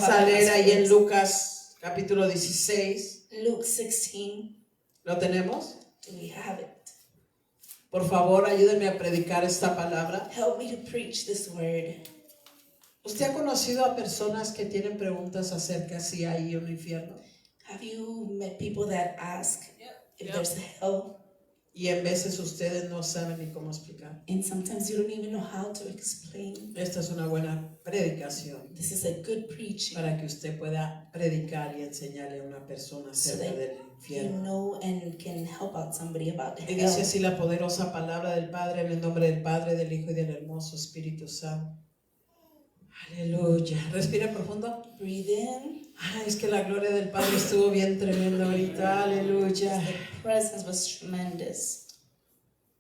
Vamos a leer ahí en Lucas capítulo 16. Luke 16. ¿Lo tenemos? Do we have it? Por favor, ayúdenme a predicar esta palabra. Help me to preach this word. ¿Usted ha conocido a personas que tienen preguntas acerca si hay un infierno? Have you met people that ask if there's a hell? Y en veces ustedes no saben ni cómo explicar. And sometimes you don't even know how to explain. Esta es una buena predicación This is a good preaching. para que usted pueda predicar y enseñarle a una persona acerca del You infierno. know and can help out somebody about the Y dice hell. así la poderosa palabra del Padre, en el nombre del Padre, del Hijo y del hermoso Espíritu Santo. Aleluya. Respira profundo. Breathe in. Ay, es que la gloria del Padre estuvo bien tremenda ahorita. Aleluya. The presence was tremendous.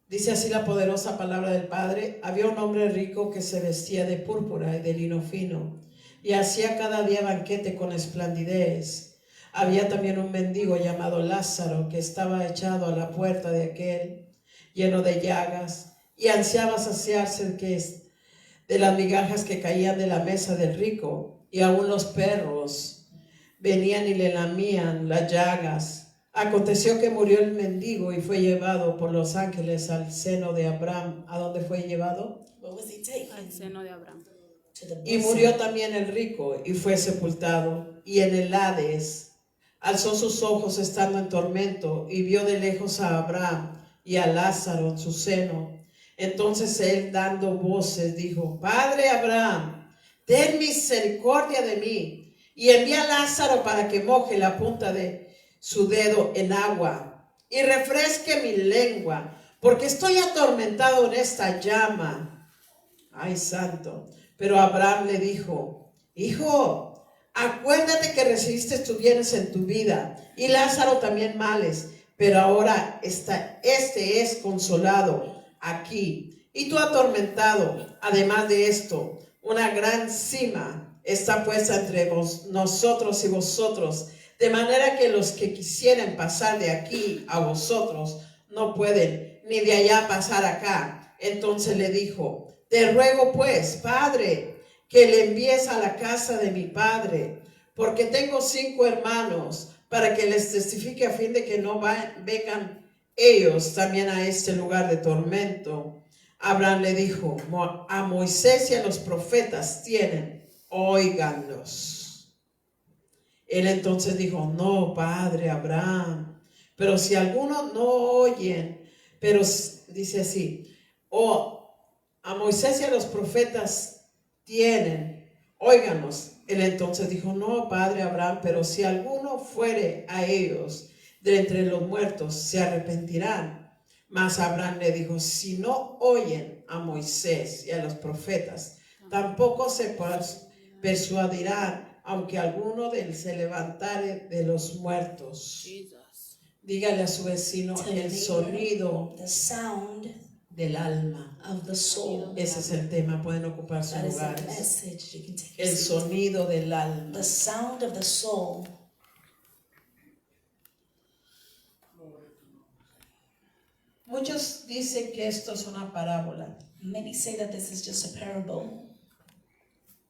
Dice así la poderosa palabra del Padre. Había un hombre rico que se vestía de púrpura y de lino fino y hacía cada día banquete con esplendidez. Había también un mendigo llamado Lázaro que estaba echado a la puerta de aquel, lleno de llagas, y ansiaba saciarse de las migajas que caían de la mesa del rico, y aún los perros venían y le lamían las llagas. Aconteció que murió el mendigo y fue llevado por los ángeles al seno de Abraham. ¿A dónde fue llevado? What was he taken? Al seno de Abraham. To the Y bosom. murió también el rico y fue sepultado. Y en el Hades alzó sus ojos estando en tormento y vio de lejos a Abraham y a Lázaro en su seno. Entonces él, dando voces, dijo: Padre Abraham, ten misericordia de mí y envía a Lázaro para que moje la punta de su dedo en agua y refresque mi lengua, porque estoy atormentado en esta llama. Ay, santo. Pero Abraham le dijo: Hijo, acuérdate que recibiste tus bienes en tu vida y Lázaro también males, pero ahora este es consolado aquí y tú atormentado. Además de esto, una gran cima está puesta entre nosotros y vosotros, de manera que los que quisieren pasar de aquí a vosotros no pueden, ni de allá pasar acá. Entonces le dijo: Te ruego pues, Padre, que le envíes a la casa de mi padre, porque tengo 5 hermanos, para que les testifique a fin de que no vengan ellos también a este lugar de tormento. Abraham le dijo: A Moisés y a los profetas tienen, óiganlos. Él entonces dijo: No, Padre Abraham, pero si algunos no oyen, pero dice así: a Moisés y a los profetas tienen, óiganos. Él entonces dijo: No, Padre Abraham, pero si alguno fuere a ellos de entre los muertos, se arrepentirán. Mas Abraham le dijo: Si no oyen a Moisés y a los profetas, tampoco se persuadirán, aunque alguno se levantare de los muertos. Dígale a su vecino: el sonido The sound del alma. of the soul. Ese es el tema, pueden ocupar sus That is a lugares. message. You can take a El seat. sonido del alma. The sound of the soul. Muchos dicen que esto es una parábola, Many say that this is just a parable.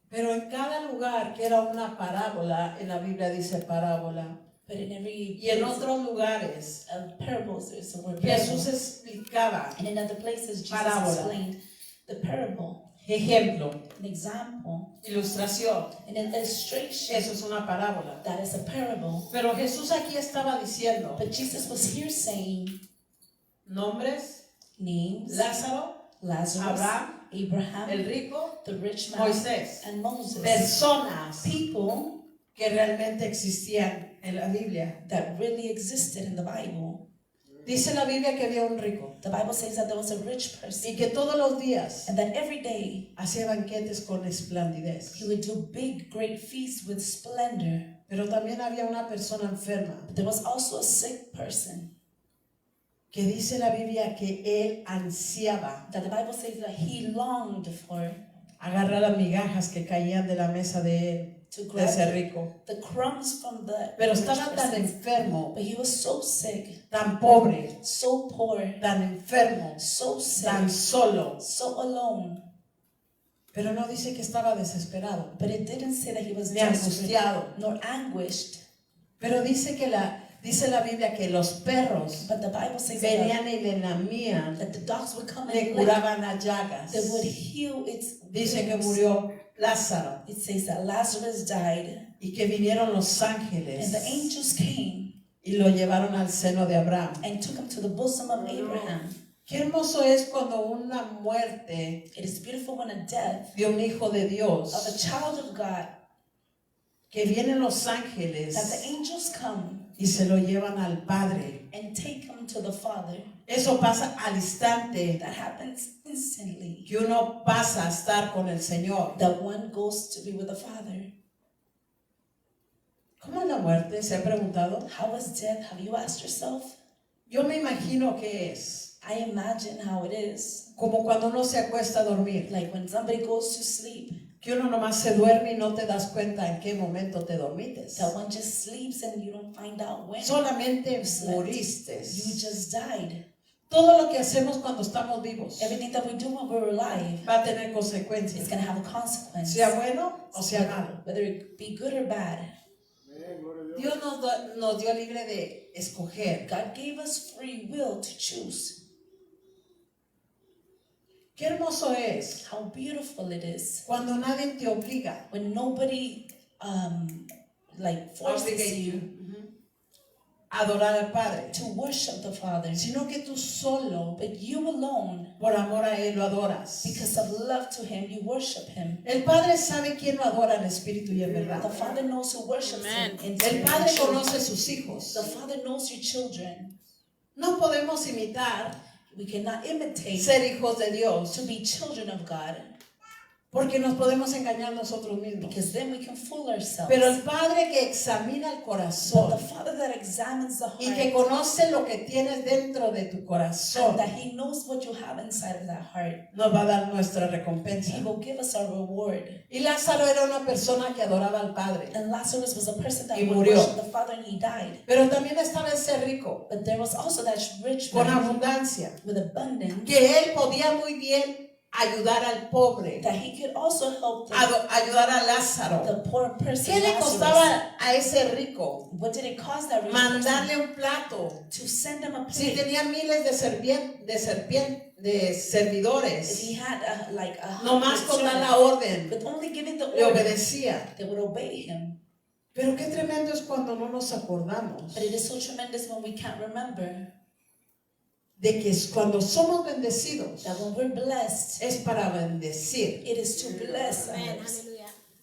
pero en cada lugar que era una parábola, en la Biblia dice parábola. But in every Y en place otros lugares of parables, there's the word Jesús parable. explicaba. And in other places, Jesus Parábola. explained the parable. Ejemplo, An example, ilustración. an illustration. Eso es una parábola. That is a parable. Pero Jesús aquí estaba diciendo But Jesus was here saying nombres: names: Lázaro, Lazarus, Abraham, Abraham, el rico, the rich man, Moisés. and Moses. Personas People que realmente existían en la Biblia. that really existed in the Bible. Dice la Biblia que había un rico The Bible says that there was a rich person y que todos los días and that every day hacía banquetes con esplendidez. he would do big, great feasts with splendor. Pero también había una persona enferma But there was also a sick person que dice la Biblia que él ansiaba that the Bible says that he longed for agarrar las migajas que caían de la mesa de él, to de ese grab rico. the crumbs from the Pero rich estaba tan person. enfermo, But he was so sick, tan pobre, so poor, tan enfermo, so sick, tan solo, so alone, Pero no dice que estaba desesperado, But it didn't say that he was ni desperate angustiado. nor anguished. Pero dice la Biblia que los perros But the Bible says venían y le lamían, that the dogs would come le and lick. curaban las llagas. They would heal its Dice que wounds. murió Lázaro It says that Lazarus died, y que vinieron los and ángeles the angels came y lo llevaron al seno de Abraham. and took him to the bosom of Abraham. Qué hermoso es cuando una muerte It is beautiful when a death de un hijo de of a Dios, child of God, que vienen los that the ángeles angels come y se lo llevan al Padre. and take him to the Father. Eso pasa al instante That happens instantly. que uno pasa a estar con el Señor. That one goes to be with the Father. ¿Cómo es la muerte? ¿Se ha preguntado? How is death? Have you asked yourself? Yo me imagino que es I imagine how it is. como cuando uno se acuesta a dormir, Like when somebody goes to sleep, que uno nomás se duerme y no te das cuenta en qué momento te dormites. that one just sleeps and you don't find out when. Solamente slept. moriste. You just died. Todo lo que hacemos cuando estamos vivos Everything that we do when we're alive va a tener is consecuencias, going to have a consequence. sea bueno o sea malo. Whether it be good or bad. Dios nos dio libre de escoger. God gave us free will to choose. Qué hermoso es How beautiful it is cuando nadie te obliga. when nobody like forces you A adorar al Padre, to worship the Father, sino que tú solo, but you alone, por amor a Él, lo adoras. because of love to Him, you worship Him. El Padre sabe quién lo adora en espíritu y en verdad. The Father knows who worships Him in El spirit and Padre truth. conoce sus hijos. The Father knows your children. No podemos imitar We cannot imitate ser hijos de Dios, to be children of God, porque nos podemos engañar nosotros mismos. because then we can fool ourselves. Pero el Padre que examina el But corazón the Father that examines the heart, y que conoce lo que tienes dentro de tu corazón, and that He knows what you have inside of that heart, nos va a dar nuestra recompensa. He will give us our reward. Y Lázaro era una persona que adoraba al Padre, And Lazarus was a person that Y would murió. worship the Father, and he died. pero también estaba ese rico But there was also that rich con man abundancia, with abundance, que él podía muy bien ayudar al pobre, that he could also help ayudar a Lázaro. the poor person. ¿Qué le Lazarus. costaba a ese rico What did it cost that rich person mandarle un plato? to send him a Si plate? tenía miles de servidores, If he had like a nomás 100 con dar la servants, orden, with only giving the le order, obedecía. they would obey him. Pero qué tremendo es cuando no nos acordamos But it is so tremendous when we can't remember de que cuando somos bendecidos that when we're blessed, es para bendecir. it is to bless others.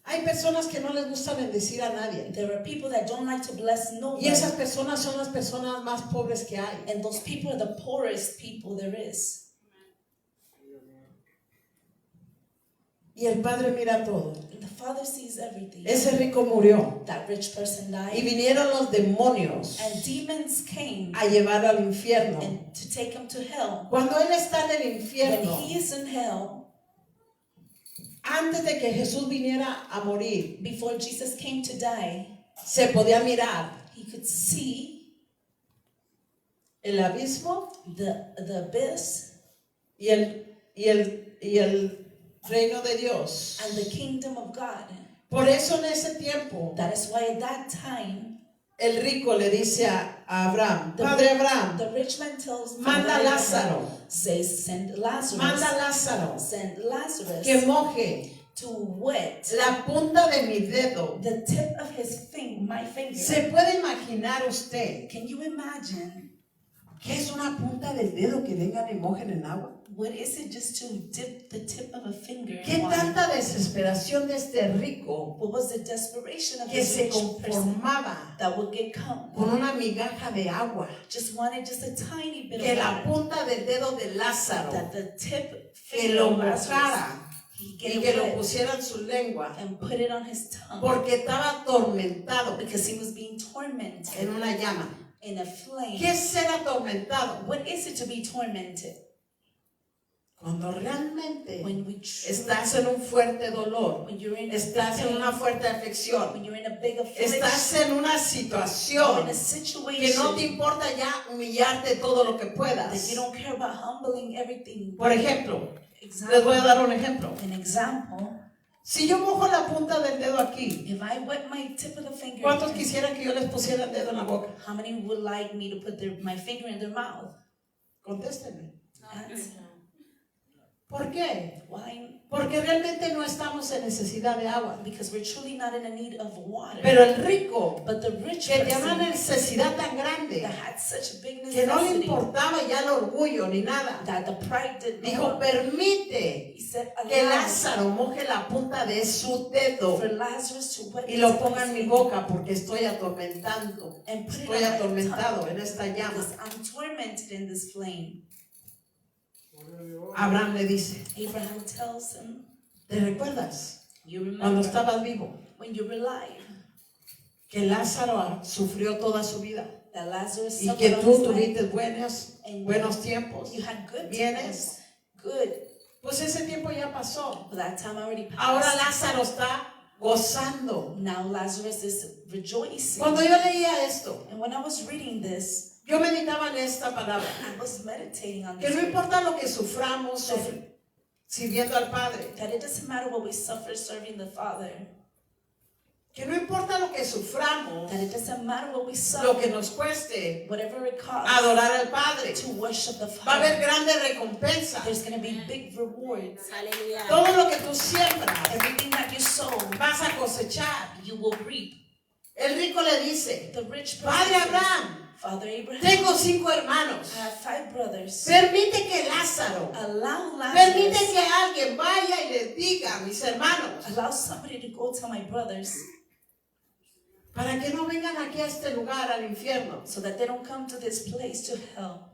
Hay personas que no les gusta bendecir a nadie, There are people that don't like to bless y nobody. esas personas son las personas más pobres que hay. And those people are the poorest people there is. Y el Padre mira todo. And the Father sees everything. Ese rico murió That rich person y died. vinieron los demonios And demons came a llevarlo al infierno. and to take him to hell. Cuando él está en el When infierno, he is in hell, antes de que Jesús viniera a morir, before Jesus came to die, se podía mirar he could see el abismo the abyss y el reino de Dios. and the kingdom of God. Por eso en ese tiempo That is why at that time, el rico le dice a Abraham, Padre Abraham, the rich man tells manda a Lázaro, says, send Lazarus, manda a Lázaro send Lazarus que moje to wet la punta de mi dedo. the tip of his my finger. ¿Se puede imaginar usted Can you imagine qué es una punta del dedo que vengan y mojen en agua? what is it just to dip the tip of a finger ¿Qué in water? tanta desesperación de este rico What was the desperation of que this se rich person conformaba that would get come? con una migaja de agua? Just wanted just a tiny bit Que of la water. punta del dedo de Lázaro, That the tip que finger lo of Lazarus, mojara he y get que lo it wet pusiera en su lengua, and put it on his tongue, porque estaba atormentado because he was being tormented en una llama. in a flame. ¿Qué es ser atormentado? What is it to be tormented? Cuando realmente When we truly, estás en un fuerte dolor, when you're in estás en una fuerte aflicción, when you're in a big affliction, estás en una or in situación a que situation no te importa ya humillarte todo lo que that puedas. you don't care about humbling everything. Por ejemplo, Les voy a dar un ejemplo. An example. Si yo mojo la punta del dedo aquí, If I wet my tip of the finger, ¿cuántos quisieran que yo les pusiera el dedo en la boca? how many would like me to put my finger in their mouth? Contéstenme. Answer. ¿Por qué? Why? Porque realmente no estamos en necesidad de agua. Because we're truly not in a need of water. Pero el rico, But the rich que tenía una person necesidad tan grande, that had such a big que no le necessity importaba ya el orgullo ni nada, that the pride did dijo, not. permite He said, que allow Lázaro moje la punta de su dedo for Lazarus to wet y his lo ponga en mi finger boca porque estoy atormentando. and put it Estoy on my atormentado tongue en esta llama. because I'm tormented in this flame. Abraham le dice, Abraham tells him, ¿te recuerdas you cuando remember estabas vivo when you were alive que Lázaro sufrió toda su vida that Lazarus y que suffered tú all his life tuviste and buenos tiempos? you had good Bienes. times, good. Pues ese tiempo ya pasó. But that time already passed. Ahora Lázaro está gozando. Now Lazarus is rejoicing. Cuando yo leía esto, And when I was reading this, yo meditaba en esta palabra. I was meditating on Que this. no importa lo que suframos sirviendo al Padre. That it doesn't matter what we suffer serving the Father. Que no importa lo que suframos, That it doesn't matter what we lo suffer, que nos cueste whatever it costs adorar al Padre. to worship the Va a haber Father. grande recompensa. There's going to be big rewards. Todo lo que tú siembras Everything that you sow, vas a cosechar. you will reap. El rico le dice, The rich Padre person says, Abraham, Father Abraham, tengo 5 hermanos. I have 5 brothers. Permite que Lázaro, Allow permite Lazarus, que alguien vaya y les diga a mis hermanos, allow somebody to go tell my brothers para que no vengan aquí a este lugar, al infierno. so that they don't come to this place, to hell.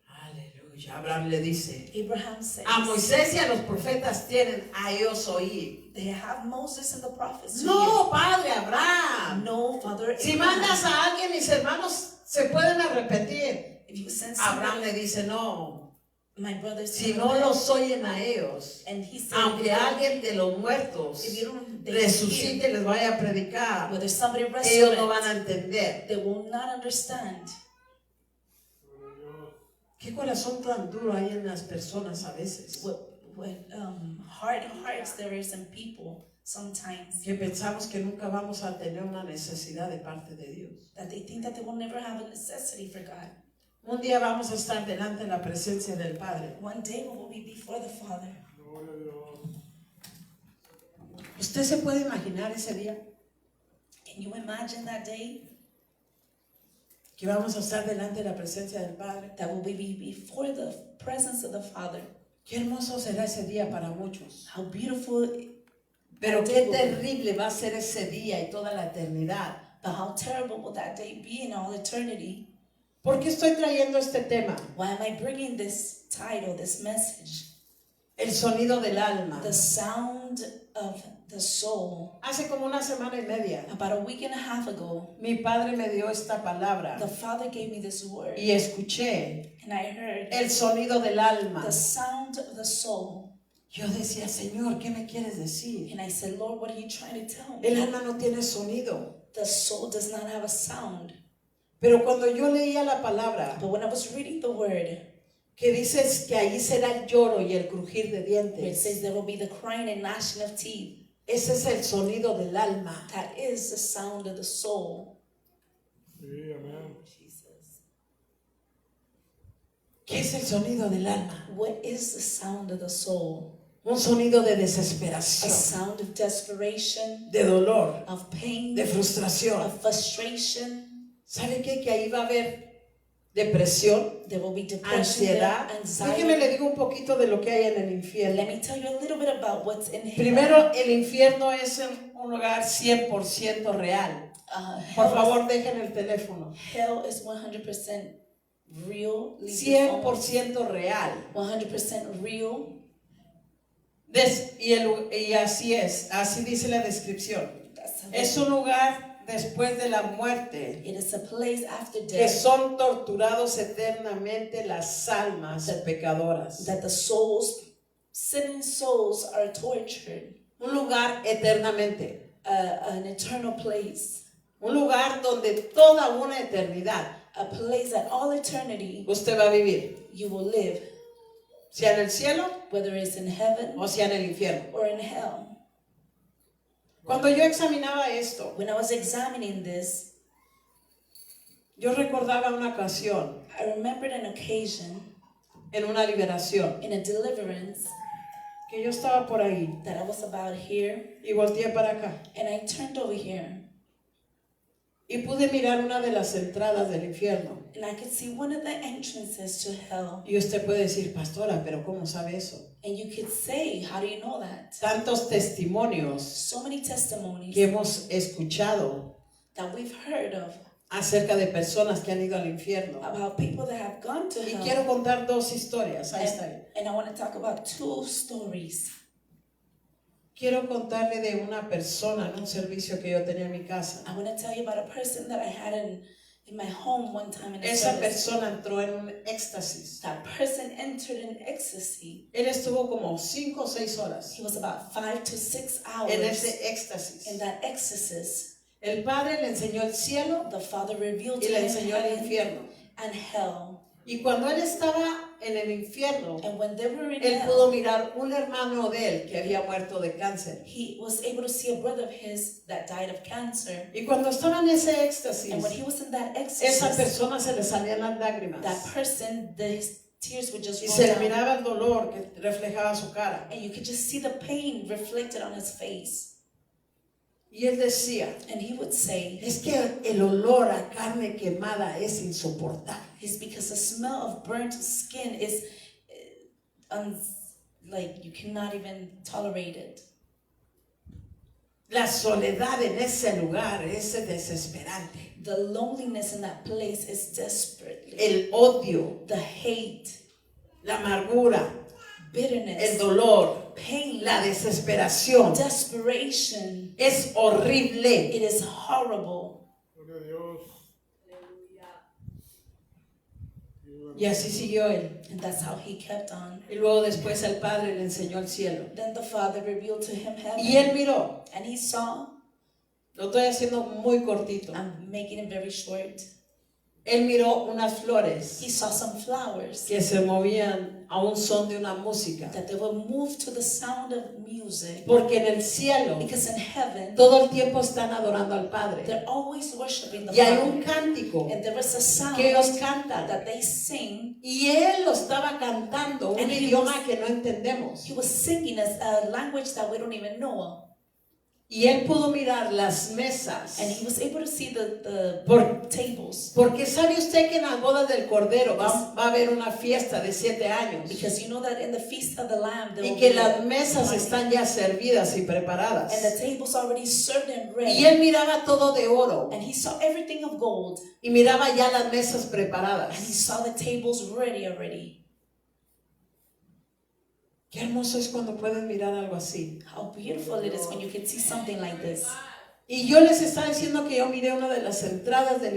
Aleluya. Abraham le dice, Abraham says, a Moisés y a los profetas tienen a ellos oír. they have Moses and the prophets. No, Padre Abraham. No, Father Si Abraham. mandas a alguien, mis hermanos se pueden arrepentir. If you send Abraham somebody, le dice, no, my brothers, si no los oyen a ellos, and he said, aunque alguien de los muertos if you don't, they resucite y les vaya a predicar, whether somebody ellos no van a resurrects, entender. they will not understand. Qué corazón tan duro hay en las personas a veces, What hard hearts there is in people sometimes, que pensamos que nunca vamos a tener una necesidad de parte de Dios. that they think that they will never have a necessity for God. Un día vamos a estar delante de la presencia del Padre. One day we will be before the Father. ¿Usted se puede imaginar ese día? Can you imagine that day Que vamos a estar delante de la presencia del Padre. that will be before the presence of the Father? Qué hermoso será ese día para muchos. How beautiful, Pero qué terrible va a ser ese día y toda la eternidad. but how terrible will that day be in all eternity? ¿Por qué estoy trayendo este tema? Why am I bringing this title, this message? El sonido del alma. The sound of the soul. Hace como una semana y media, About a week and a half ago, mi padre me dio esta palabra the Father gave me this word, y escuché and I heard el sonido del alma. the sound of the soul. Yo decía, Señor, ¿qué me quieres decir? And I said, Lord, what are you trying to tell El me? alma no tiene sonido. The soul does not have a sound. Pero cuando yo leía la palabra, But when I was reading the word, que dices que ahí será el lloro y el crujir de where it dientes, says there will be the crying and gnashing of teeth, ese es el sonido del alma. that is the sound of the soul. Sí, amén. Jesus. ¿Qué es el sonido del alma? What is the sound of the soul? Un sonido de A desesperación, sound of desperation, de dolor, of pain, de frustración. of frustration. ¿Sabe qué? Que ahí va a haber depresión, There will be depression, ansiedad. there, Déjeme le anxiety. digo un poquito de lo que hay en el infierno. Let me tell you a little bit about what's in hell. Primero, el infierno es un lugar 100% real. Por favor, dejen el teléfono. Hell is 100% real. 100% real. 100% real. Y así es, así dice la descripción. That's how Es un lugar después de la muerte it is a place after que death son torturados eternamente las almas pecadoras. that the souls, sinning souls, are tortured. Un lugar eternamente. An eternal place. Un lugar donde toda una eternidad a place that all eternity usted va a vivir, you will live, sea en el cielo whether it's in heaven o sea en el infierno. or in hell. Cuando yo examinaba esto, When I was examining this, yo recordaba una ocasión I remembered an occasion en una liberación in a deliverance que yo estaba por ahí that I was about here, y volteé para acá and I turned over here, y pude mirar una de las entradas del infierno. and I could see one of the entrances to hell. Y usted puede decir, pastora, pero ¿cómo sabe eso? And you could say, how do you know that? Tantos testimonios So many testimonies que hemos escuchado that we've heard of acerca de personas que han ido al infierno. about people that have gone to Y hell. quiero contar dos historias. Ahí está. And I want to talk about two stories. Quiero contarle de una persona en un servicio que yo tenía en mi casa. I want to tell you about a person that I had in my home one time in a Esa service. persona entró en un éxtasis. That person entered in ecstasy. Él estuvo como 5 o 6 horas He was about 5 to 6 hours en ese éxtasis. in that ecstasy. El Padre le enseñó el cielo The Father revealed y to le him enseñó el heaven infierno. and hell. Y cuando él estaba en el infierno, And when they were in él pudo hell, mirar un hermano de él que había muerto de cáncer. he was able to see a brother of his that died of cancer. Y cuando estaba en ese éxtasis, And when he was in that esa ecstasy, persona se le salían las lágrimas. that person, his tears would just Y roll se le down. miraba el dolor que reflejaba su cara. And you could just see the pain reflected on his face. Y él decía, And he would say, es que el olor a carne quemada es insoportable. it's because the smell of burnt skin is like you cannot even tolerate it. La soledad en ese lugar es desesperante. The loneliness in that place is desperate. El odio, The hate, la amargura, bitterness, el dolor, pain, la desesperación desperation. es horrible. It is horrible. Gloria a Dios. Y así siguió él. And that's how he kept on. Y luego después el Padre le enseñó el cielo. Then the Father revealed to him Y heaven. él miró, And he saw, lo estoy haciendo muy cortito, I'm making it very short, él miró unas flores he saw some flowers que se movían a un son de una música. that they were moved to the sound of music. Porque en el cielo Because in heaven, todo el tiempo están adorando al Padre. they're always worshiping the Y hay Father. un cántico And there is a sound que ellos cantan. that they sing. Y él lo estaba cantando, un And he idioma was- que no entendemos. He was singing a language that we don't even know. Y él pudo mirar las mesas. And he was able to see the Por- tables. Porque sabe usted que en las bodas del Cordero va a haber una fiesta de 7 años. Because you know that in the Feast of the Lamb, there Y will que be las mesas party. están ya servidas y preparadas. And the tables already served and ready. Y él miraba todo de oro. And he saw everything of gold. Y miraba ya las mesas And he preparadas. saw the tables ready already. Qué hermoso es cuando pueden mirar algo así. How beautiful it is when you can see something like this. Y yo les estaba diciendo que yo miré una de las entradas del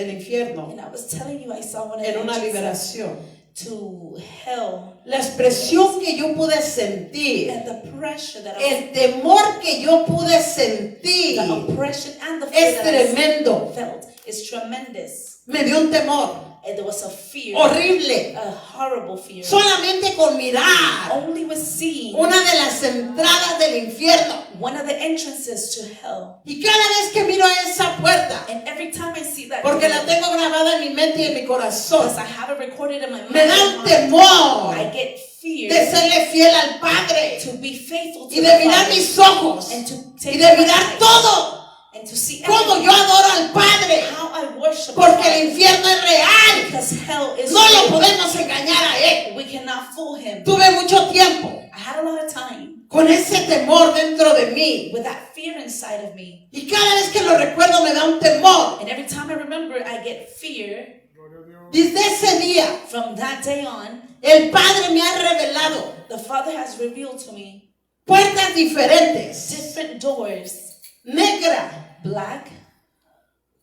infierno And I was telling you, I saw one of en the una entrances liberación. to hell. La expresión que yo pude sentir, And the pressure that I el temor que yo pude sentir, the oppression and the fear es that I tremendo. felt is tremendous. Me dio un temor And there was a fear, horrible. a horrible fear. Solamente con mirar Only with seeing una de las entradas del infierno. one of the entrances to hell. Y cada vez que miro esa puerta, And every time I see that, porque la tengo grabada en mi mente y en mi corazón, because I have it recorded in my mind, me da un temor I get fear de serle fiel al Padre to be faithful to y the de mirar Father, mis ojos and to y take de my mirar eyes, todo and to see como everything, yo adoro al Padre, how I worship the porque el Father, infierno es real. because hell is No lo real. podemos engañar a Él. We cannot fool him. Tuve mucho tiempo I had a lot of time con ese temor dentro de mí. with that fear inside of me. Y cada vez que lo recuerdo me da un temor. And every time I remember, I get fear. Gloria a Dios. Desde ese día, From that day on, el Padre me ha revelado the Father has revealed to me puertas diferentes. different doors, Negra, black,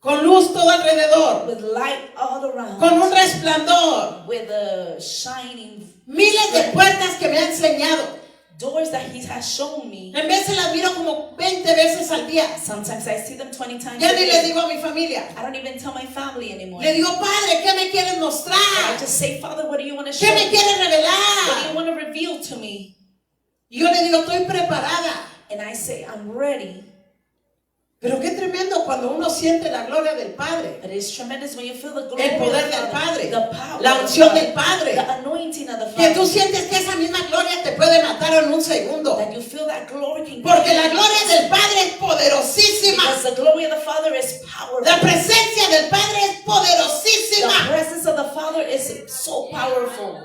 con luz todo alrededor, with light all around, con un resplandor. with a shining, Miles de puertas que me ha enseñado. doors that He has shown me. En vez las miro como 20 veces al día. Sometimes I see them 20 times Ya a ni le day. digo a mi familia. I don't even tell my family anymore. Le digo, Padre, ¿qué me quieres I mostrar? just say, Father, what do you want to show ¿Qué me me? quieres What do you revelar? want to reveal to me? Y yo le digo, estoy preparada. And I say, I'm ready. Pero qué tremendo cuando uno siente la gloria del Padre, But it's tremendous when you feel the glory el poder of the del Father, Padre, the power la of the unción Father, del Padre, the anointing of the que tú Father. sientes que esa misma gloria te puede matar en un segundo. That you feel that glory can Porque kill la you. gloria del Padre es poderosísima. Because the glory of the Father is powerful. La presencia del Padre es The poderosísima. presence of the Father is so powerful.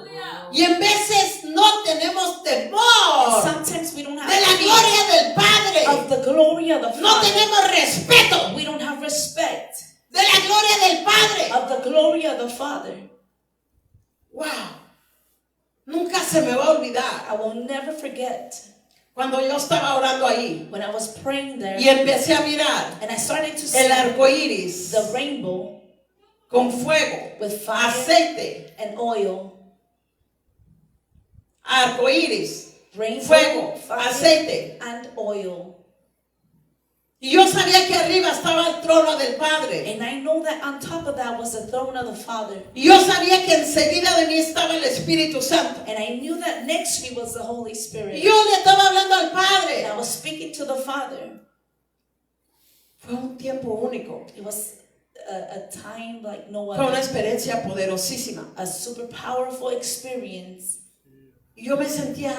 Y en veces no tenemos And temor sometimes we don't have de la fear gloria del of Padre. the glory of the No Father. tenemos respeto We don't have respect de la gloria del Padre. of the glory of the Father. Wow. Nunca se me va a olvidar I will never forget cuando yo estaba orando ahí when I was praying there y empecé a mirar and I started to see el arco iris the rainbow con fuego, with fire aceite, and oil. arco iris, Rainbow, fuego, fire, aceite. and oil. Y yo sabía que arriba estaba el trono del Padre. And I know that on top of that was the throne of the Father. Y yo sabía que enseguida de mí estaba el Espíritu Santo. And I knew that next to me was the Holy Spirit. Y yo le estaba hablando al And Padre. I was speaking to the Father. Fue un tiempo único. It was a time like no Fue una other. experiencia poderosísima. A super powerful experience. Y yo me sentía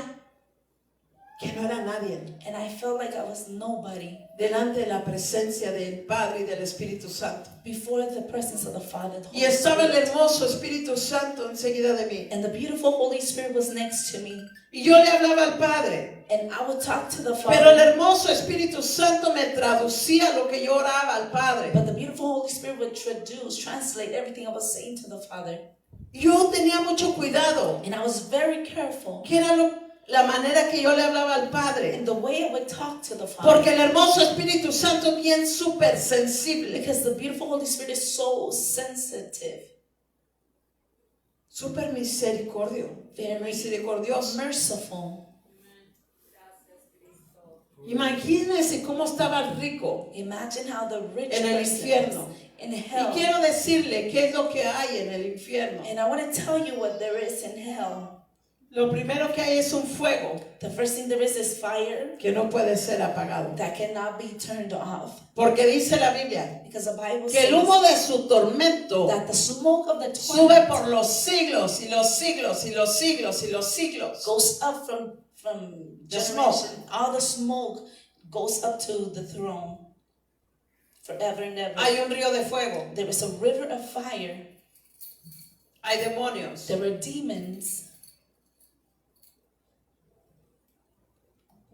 que no era nadie And I felt like I was nobody delante de la presencia del Padre y del Espíritu Santo. before the presence of the Father. The Y Holy estaba el Spirit. hermoso Espíritu Santo enseguida de mí. And the beautiful Holy Spirit was next to me. Y yo le hablaba al Padre. And I would talk to the Pero el Father. hermoso Espíritu Santo me traducía lo que yo oraba al Padre. But the beautiful Holy Spirit would translate everything I was saying to the Father. Yo tenía mucho cuidado. And I was very careful Que era la manera que yo le hablaba al Padre. in the way I would talk to the Father. Porque el hermoso Espíritu Santo es bien súper sensible. Because the beautiful Holy Spirit is so sensitive, Súper misericordioso. merciful. Imagínense cómo estaba el rico. Imagine how the rich En el person infierno. is in Y hell. quiero decirle qué es lo que hay en el infierno. And I want to tell you what there is in hell. Lo primero que hay es un fuego The first thing there is fire que no puede ser apagado. that cannot be turned off. Porque dice la Biblia Because the Bible que el says humo de su tormento that the smoke of the sube torment por los siglos y los siglos y los siglos y los siglos. goes up from The smoke. generation. All the smoke goes up to the throne forever and ever. Hay un río de fuego. There is a river of fire. Hay demonios. There are demons.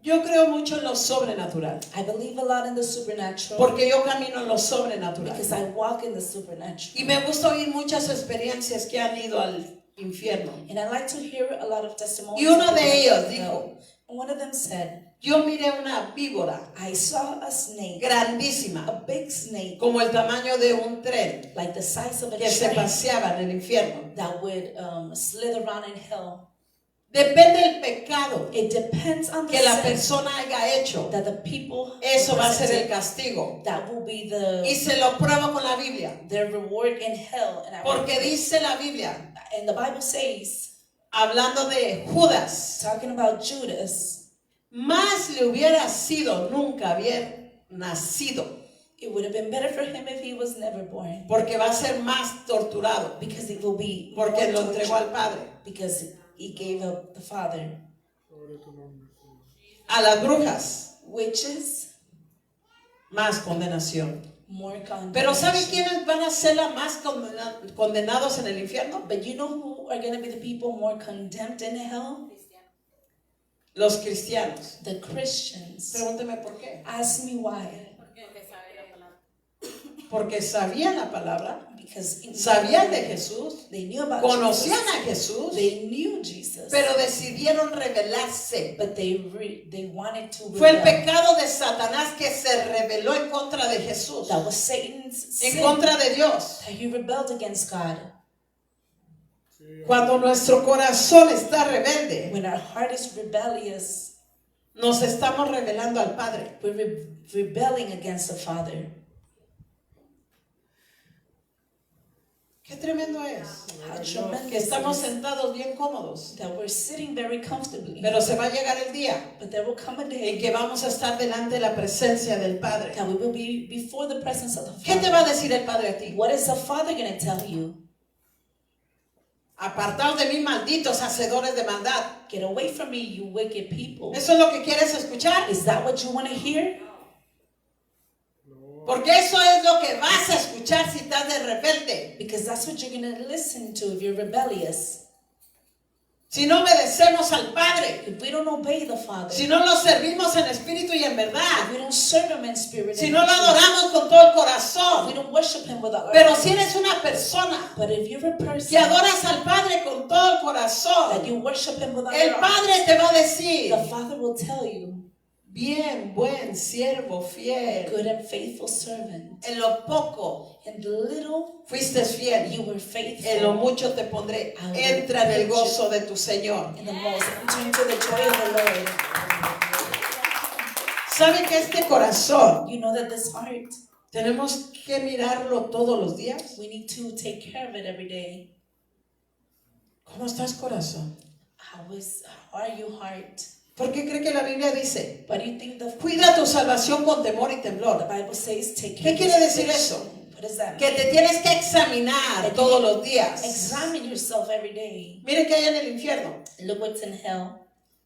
Yo creo mucho en lo sobrenatural. I believe a lot in the supernatural Porque yo camino en lo sobrenatural. because I walk in the supernatural. Y me gusta oír muchas experiencias que han ido al infierno. And I like to hear a lot of testimonies. Y uno of de people ellos that dijo, know. And one of them said, yo miré una víbora I saw a snake, grandísima, a big snake, como el tamaño de un tren, like the size of a que se train paseaba en el infierno. that would slither around in hell. Depende del pecado It depends on the que la sin persona haya hecho. that the people Eso va a ser el represented. castigo. That will be Y se lo pruebo con la Biblia. their reward in hell. And, Porque dice la Biblia, and the Bible says, hablando de Judas, talking about Judas, más le hubiera sido nunca haber nacido, it would have been better for him if he was never born. porque va a ser más torturado, Because it will be porque more lo entregó torture. al Padre. Because he gave up the Father. A las brujas, Witches, más condenación. more condemnation. Pero ¿sabe quiénes van a ser las más condenados en el infierno? But you know who are going to be the people more condemned in hell? Los cristianos. The Christians. Pregúnteme por qué. Ask me why. Porque sabían la palabra, Because sabían de Jesús, they knew about conocían a Jesus. Jesús, They knew Jesus. pero decidieron rebelarse. But they wanted to Fue el rebel. pecado de Satanás que se rebeló en contra de Jesús, That was Satan's en sin. contra de Dios. That he rebelled against God. Cuando nuestro corazón está rebelde, When our heart is rebellious, nos estamos rebelando al Padre. We're rebelling against the Father. Qué tremendo es. How tremendous Que estamos it is sentados bien cómodos. that we're sitting very comfortably. Pero se va a llegar el día But there will come a en day que vamos a estar delante de la presencia del Padre. that we will be before the presence of the ¿Qué te Father. va a decir el Padre a ti? What is the Father going to tell you? Apartaos de mí, malditos hacedores de maldad. Get away from me, you wicked people. ¿Eso es lo que quieres escuchar? Is that what you want to hear? Porque eso es lo que vas a escuchar si estás de rebelde. Because that's what you're going to listen to if you're rebellious. Si no obedecemos al Padre. If we don't obey the Father. Si no lo servimos en espíritu y en If verdad. we don't serve Him in spirit. Si and no in lo truth. adoramos con todo el If we corazón. don't worship Him with our Pero heart. si eres una persona But if you're a que person adoras al Padre con todo el that corazón, you worship Him with all el your heart, Padre te va a decir, the Father will tell you, bien, buen siervo, fiel. good and faithful servant. En lo poco In the little fuiste fiel. you were En lo faithful. mucho te pondré. Entra en el gozo de tu Señor. In the most, enter into the joy of the Lord. ¿Sabe que este corazón You know that this heart, tenemos que mirarlo todos los días? we need to take care of it every day. ¿Cómo estás, corazón? How are you, heart? ¿Por qué cree que la Biblia dice? But you think the Cuida tu salvación con temor y temblor. Bible says take ¿Qué care of quiere your decir salvation. eso? What does that Que mean? te tienes que examinar todos los días. Examine yourself every day. Mire que hay en el infierno. Look what's in hell.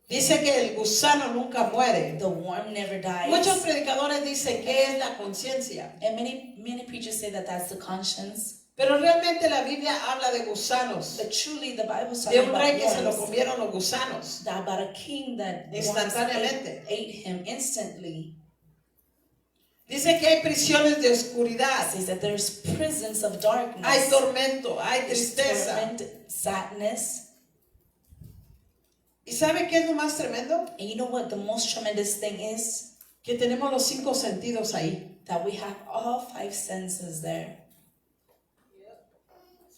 Dice que el gusano nunca muere. The worm never dies. Muchos predicadores dicen que es la conciencia. And many preachers say that that's the conscience. Pero realmente la Biblia habla de gusanos. But truly the Bible's De talking un about rey que se lo worms. comieron los gusanos. About a king that once Instantáneamente. ate him instantly. Dice que hay prisiones de It oscuridad. says that there's prisons of darkness. Hay tormento, hay There's tristeza. torment, sadness. ¿Y sabe qué es lo más tremendo? And you know what the most tremendous thing is? Que tenemos los 5 sentidos ahí. That we have all 5 senses there.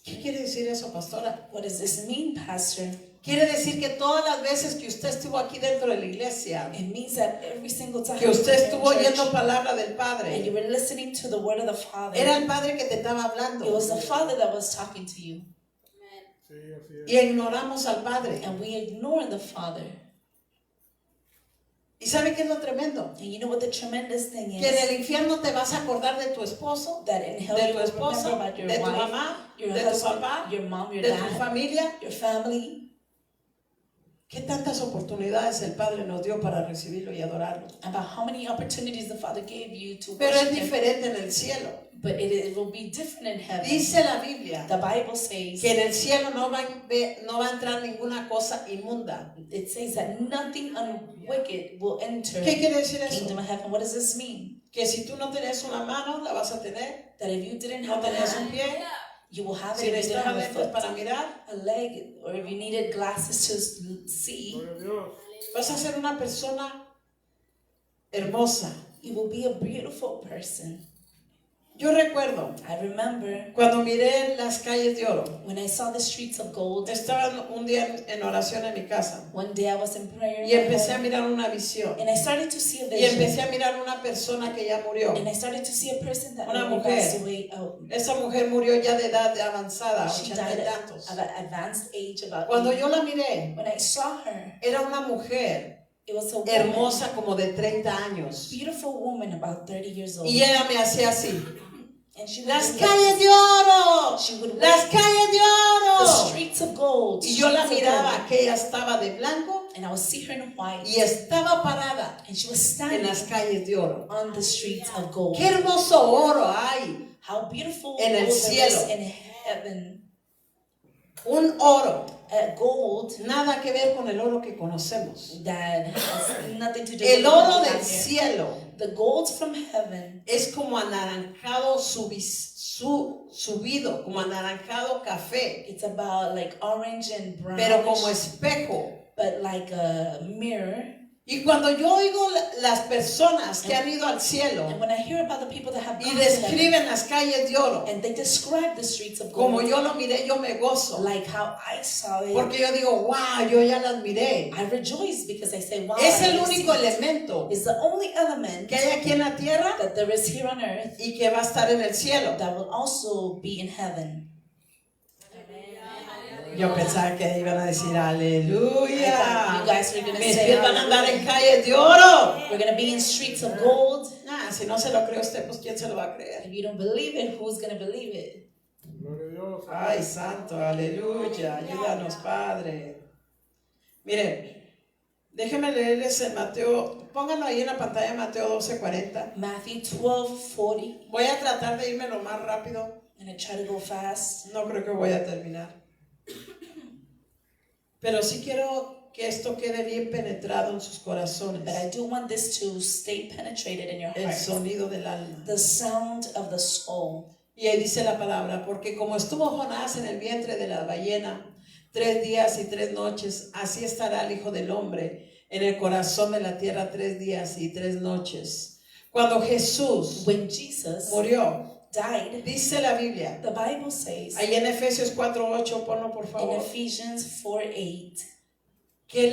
¿Qué quiere decir eso, pastora? What does this mean, Pastor? Quiere decir que todas las veces que usted estuvo aquí dentro de la iglesia, It means that every single time que usted you were estuvo in oyendo church palabra del and you Padre, were listening to the word of the Father, era el Padre que te estaba it hablando. was the Father that was talking to you. Sí, así es. Y ignoramos al Padre. And we ignore the Father. ¿Y sabe qué es lo tremendo? And you know what the tremendous thing Que en el is? infierno te vas a acordar de tu esposo, That in hell de you tu will remember esposo, about your de tu wife, mamá, your de tu husband, papá, your mom, your de tu dad, familia. your family. ¿Qué tantas oportunidades el Padre nos dio para recibirlo y adorarlo? About how many opportunities the Father gave you to Pero es worship Him. diferente en el cielo. But it will be different in heaven. Dice la Biblia The Bible says, que en el cielo no va a entrar ninguna cosa inmunda. it says that nothing unwicked will enter ¿Qué quiere decir the eso? kingdom of heaven. What does this mean? Que si tú no tenías una mano, la vas a tener. That if you didn't No have a tenías un hand, pie. you will have Si it. If you didn't necesitabas have a lentes foot, para mirar, a leg, or if you needed glasses to see, Gloria a Dios. vas a ser una persona hermosa. you will be a beautiful person. Yo recuerdo I remember cuando miré las calles de oro. when I saw the streets of gold. Estaba un día en oración en mi casa One day I was in prayer in y my empecé a home, mirar una visión. and I started to see a Y empecé vision. a mirar una persona que ya murió. And I started to see a person that Una already mujer. passed away. Esa mujer murió ya de edad avanzada, She 80 y died tantos. at an advanced age, about Cuando 80. yo la miré, When I saw her, era una mujer it was a woman, hermosa como de 30 años. beautiful woman, about 30 years old. Y ella me hacía así. And she would Las do calles this. de oro. She would Las wave calles de the oro. streets of gold. Y yo la streets of miraba gold. que ella estaba de blanco And I would see her in white. y estaba parada And she was en standing las calles de oro. on the streets of gold. Qué hermoso oro hay. How beautiful En el gold there cielo. is in heaven. Un oro. Gold Nada que ver con el oro que conocemos. that has nothing to do El with oro what we del have here. cielo The gold from heaven es como anaranjado subido, como anaranjado café, it's about like orange and brown, pero como espejo. but like a mirror. Y cuando yo oigo las personas que han ido al cielo And when I hear about the people that have y gone to heaven, describen las calles de oro, and they describe the streets of como gold, yo lo miré, yo me gozo. like how I saw it, Porque yo digo, wow, yo ya las miré. I rejoice because I say, wow, Es I el have único seen it. elemento It's the only element que hay aquí en la tierra that there is here on earth y que va a estar en el cielo. that will also be in heaven. Yo pensaba que iban a decir, I thought aleluya. you guys were going to Mis say, pies van a andar en calles de oro. we're going to be in streets of gold. Nah, si no se lo cree usted, pues ¿quién se lo va a creer? If you don't believe it, who's going to believe it? Gloria a Dios. Ay, santo, aleluya. Ayúdanos, Padre. Mire, déjenme leerles en Mateo, pónganlo ahí en la pantalla, Mateo 12:40. Matthew 12:40. Voy a tratar de irme lo más rápido. I'm going to try to go fast. No creo que voy a terminar. Pero sí quiero que esto quede bien penetrado en sus corazones. But I do want this to stay penetrated in your El heart. sonido del alma. The sound of the soul. Y ahí dice la palabra, porque como estuvo Jonás en el vientre de la ballena 3 días y 3 noches, así estará el Hijo del Hombre en el corazón de la tierra 3 días y 3 noches. Cuando Jesús When Jesus murió, died, dice la Biblia, the Bible says ahí en Efesios 4:8, ponlo por in favor, Ephesians 4:8 que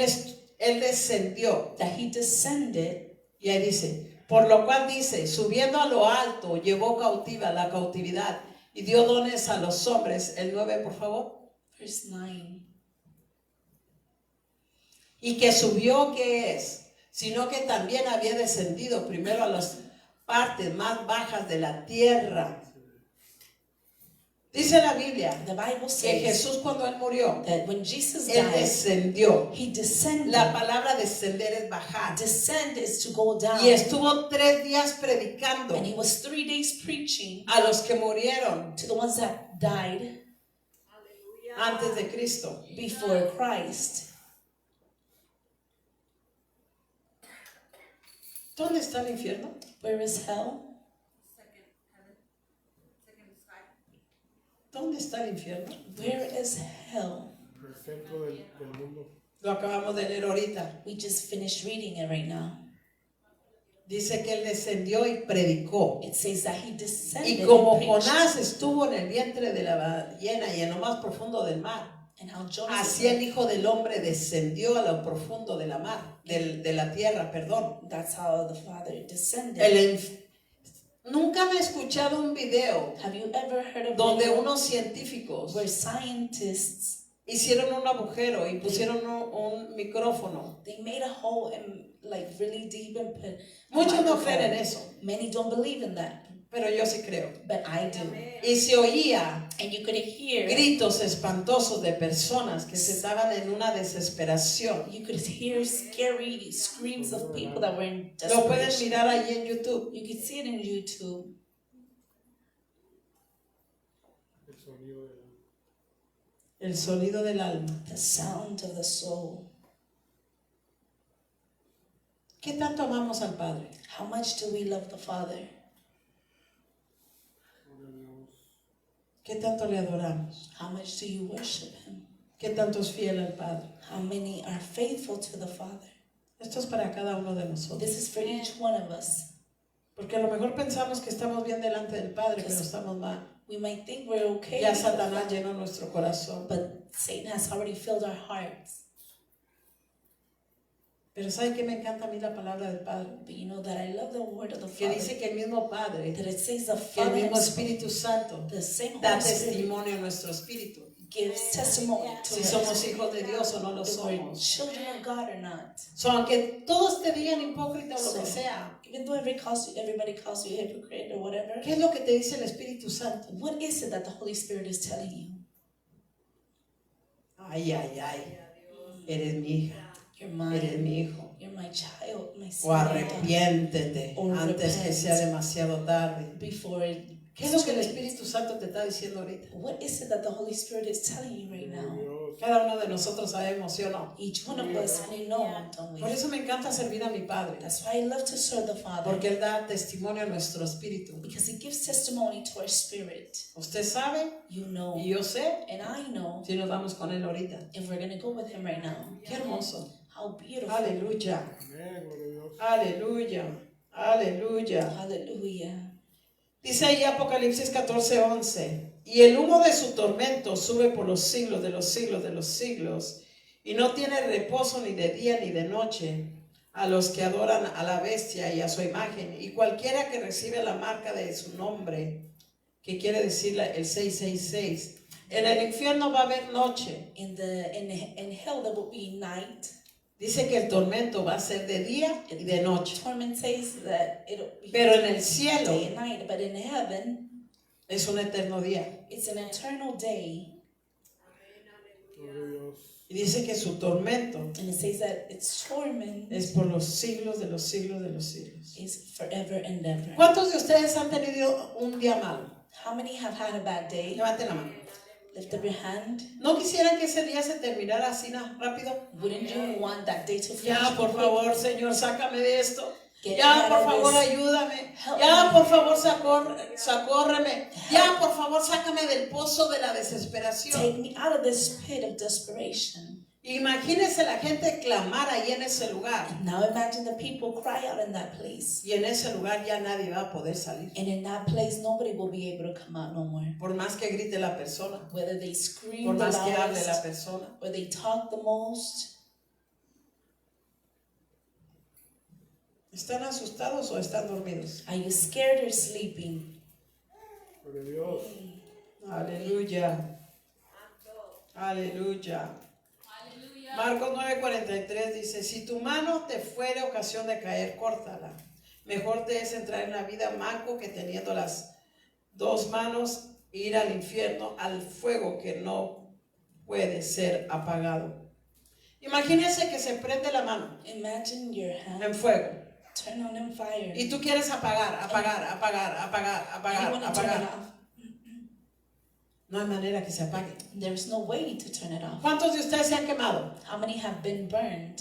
él descendió. that he descended, Y ahí dice, por lo cual dice, subiendo a lo alto, llevó cautiva la cautividad y dio dones a los hombres. El 9, por favor. verse 9. Y que subió, ¿qué es? Sino que también había descendido primero a las partes más bajas de la tierra. Dice la Biblia The Bible que says Jesús cuando él murió, that when Jesus él died, descendió. he descended. La palabra descender es bajar. Descend is to go down. Y estuvo 3 días predicando And he was 3 days preaching a los que murieron to the ones that died antes de Cristo. before Christ. ¿Dónde está el infierno? Where is hell? ¿Dónde está el infierno? Where is hell? El centro del mundo. Lo acabamos de leer ahorita. We just finished reading it right now. Dice que él descendió y predicó. It says that he descended Y como and preached. Jonás estuvo en el vientre de la ballena y en lo más profundo del mar, And how Jonas así el Hijo del Hombre descendió a lo profundo de la mar, de la tierra, perdón. that's how the Father descended. Nunca me he escuchado un video Have you ever heard of donde video unos científicos where scientists, hicieron un agujero y pusieron un micrófono. they made a hole and like really deep and put a Muchos no microphone? creen en eso, Many don't believe in that, pero yo sí creo. but I do. Y se oía And you could hear, gritos espantosos de personas que se estaban en una desesperación. you could hear scary screams of people that were in Lo pueden desperation. mirar ahí en YouTube. You could see it in YouTube. El sonido del El sonido del alma. The sound of the soul. ¿Qué tanto amamos al Padre? How much do we love the Father? ¿Qué tanto le adoramos? How much do you worship Him? ¿Qué tanto es fiel al Padre? How many are faithful to the Father? Esto es para cada uno de nosotros. This is for each one of us. Porque a lo mejor pensamos que estamos bien delante del Padre, pero estamos mal. We might think we're okay, Ya Satanás llenó nuestro corazón. but Satan has already filled our hearts. Pero ¿sabe qué me encanta a mí la palabra del Padre? But you know that I love the word of the Que Father. dice que el mismo Padre, That it says the que el Father, mismo Espíritu Santo the same da Holy Spirit, testimonio a nuestro espíritu. gives testimony to Si us somos hijos de Dios o no lo if we're somos. children of God or not. So, aunque todos te digan hipócrita o lo que So, sea, even though everybody calls you a hypocrite or whatever, ¿qué es lo que te dice el Espíritu Santo? what is it that the Holy Spirit is telling you? Ay, ay, ay. Eres mi hija, You're eres mine. mi hijo. You're my child, my O son. arrepiéntete O antes que repent. sea demasiado tarde. Before it ¿Qué es lo que el Espíritu Santo te está diciendo ahorita? What is it that the Holy Spirit is telling you right now? Dios. Cada uno de nosotros sabemos, ¿sí o no? Each one of us, we know, don't Por we? eso me encanta servir a mi Padre. That's why I love to serve the Father, Porque Él da testimonio a nuestro espíritu. because He gives testimony to our spirit. Usted sabe You know, y yo sé and I know si nos vamos con Él ahorita. if we're going to go with Him right now. Qué hermoso. How beautiful. Aleluya. Amén, gloria a Dios. Aleluya. Aleluya. Hallelujah. Dice ahí Apocalipsis 14:11. Y el humo de su tormento sube por los siglos de los siglos de los siglos. Y no tiene reposo ni de día ni de noche a los que adoran a la bestia y a su imagen. Y cualquiera que recibe la marca de su nombre, que quiere decir el 666. En el infierno va a haber noche. In hell there will be night. Dice que el tormento va a ser de día y de noche. Torment says that it'll be Pero en el cielo day and night, but in heaven es un eterno día. it's an eternal day. Gloria a Dios. Y dice que su tormento And it says that its torment es por los siglos de los siglos de los siglos. is forever and ever. ¿Cuántos de ustedes han tenido un día malo? How many have had a bad day? Levanten la mano. Lift up your hand. ¿No quisieran que ese día se terminara así rápido? Wouldn't you want that day to finish? Ya, por favor, Señor, sácame de esto. Get Ya, me out por of favor, this. ayúdame. Help Ya, me. por favor, socórreme. Ya, por favor, sácame del pozo de la desesperación. Take me out of this pit of desperation. Imagínense la gente clamar ahí en ese lugar. Now imagine the people cry out in that place. Y en ese lugar ya nadie va a poder salir. And in that place, nobody will be able to come out no more. Por más que grite la persona. Whether they scream Por the más que hable la loudest, persona. or they talk the most. ¿Están asustados o están dormidos? Are you scared or sleeping? Gloria a Dios. Aleluya. Aleluya. Marcos 9:43 dice, si tu mano te fuere ocasión de caer, córtala. Mejor te es entrar en la vida manco que teniendo las dos manos ir al infierno, al fuego que no puede ser apagado. Imagínense que se prende la mano Imagine your hand en fuego turn on in fire. y tú quieres apagar. And you want to turn it off. No hay manera que se apague. There's no way to turn it off. ¿Cuántos de ustedes se han quemado? How many have been burned?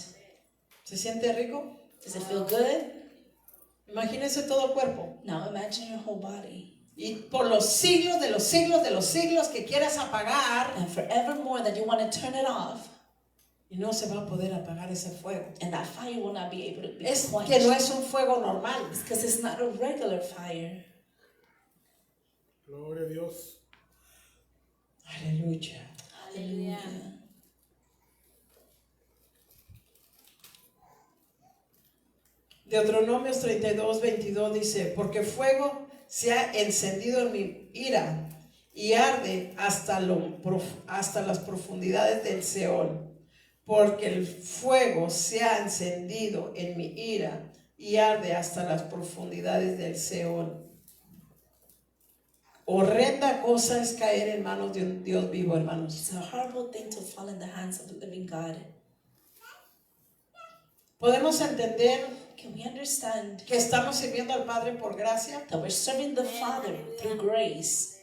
¿Se siente rico? Does it feel good? Imagínense todo el cuerpo. Now imagine your whole body. Y por los siglos de los siglos de los siglos que quieras apagar, And forevermore that you want to turn it off. y no se va a poder apagar ese fuego. And that fire will not be able to be Es quenched. que no es un fuego normal. Because it's not a regular fire. Gloria a Dios. Aleluya. Hallelujah. Deuteronomios 32:22 dice, porque fuego se ha encendido en mi ira y arde hasta las profundidades del Seol. Porque el fuego se ha encendido en mi ira y arde hasta las profundidades del Seol. Horrenda cosa es caer en manos de un Dios vivo, hermanos. It's a horrible thing to fall in the hands of the living God. Podemos entender Can we understand que estamos sirviendo al Padre por gracia, that we're serving the Father through grace?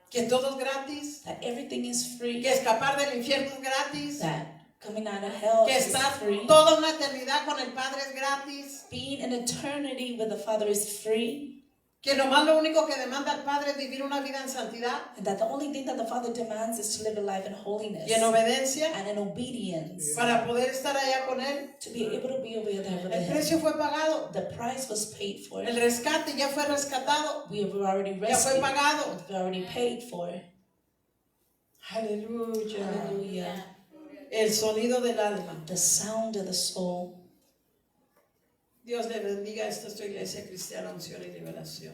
que todo es gratis, That everything is free? que escapar del infierno es gratis, That coming out of hell que is estar free? toda una eternidad con el Padre es gratis, Being in eternity with the Father is free? que nomás lo único que demanda al Padre es vivir una vida en santidad And that the only thing that the Father demands is to live a life in holiness y en obediencia and in obedience, para poder estar allá con Él. to be able to be over there with El Him. precio fue pagado, The price was paid for. el rescate ya fue rescatado, We were already ya fue rescued. pagado. We already paid for. Aleluya. Hallelujah. El sonido del alma. The sound of the soul. Dios le bendiga. Esta es tu iglesia cristiana, unción y liberación.